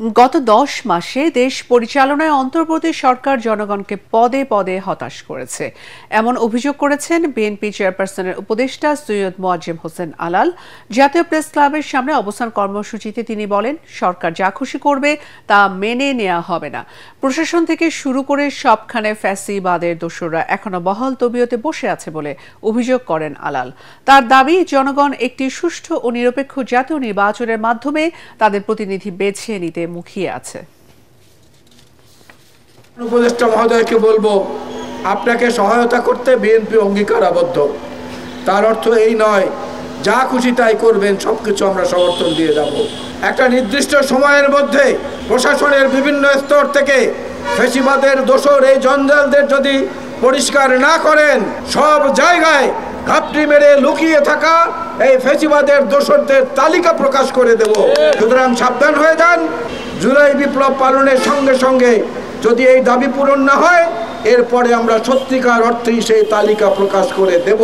গত ১০ মাসে দেশ পরিচালনায় অন্তর্বর্তী সরকার জনগণকে পদে পদে হতাশ করেছে, এমন অভিযোগ করেছেন বিএনপি চেয়ারপারসনের উপদেষ্টা সৈয়দ মোয়াজ্জেম হোসেন আলাল। জাতীয় প্রেস ক্লাবের সামনে অবস্থান কর্মসূচিতে তিনি বলেন, সরকার যা খুশি করবে তা মেনে নেওয়া হবে না। প্রশাসন থেকে শুরু করে সবখানে ফ্যাসিবাদের দোসররা এখনো বহাল তবিয়তে বসে আছে বলে অভিযোগ করেন আলাল। তার দাবি, জনগণ একটি সুষ্ঠু ও নিরপেক্ষ জাতীয় নির্বাচনের মাধ্যমে তাদের প্রতিনিধি বেছে নিতে মুখিয়ে আছে। উপদেষ্টা মহোদয়কে বলবো, আপনাকে সহায়তা করতে বিএনপি অঙ্গীকারাবদ্ধ। তার অর্থ এই নয় যা খুশি তাই করবেন, সবকিছু আমরা সমর্থন দিয়ে যাব। একটা নির্দিষ্ট সময়ের মধ্যে প্রশাসনের বিভিন্ন স্তর থেকে ফ্যাসিবাদের দোসর এই জঞ্জালদের যদি পরিষ্কার না করেন, সব জায়গায় ঘাপটি মেরে লুকিয়ে থাকা এই ফ্যাসিবাদের দোসরদের তালিকা প্রকাশ করে দেব। সুতরাং সাবধান হয়ে যান। জুলাই বিপ্লব পালনের সঙ্গে সঙ্গে যদি এই দাবি পূরণ না হয়, এরপরে আমরা সত্যিকার অর্থেই সেই তালিকা প্রকাশ করে দেব।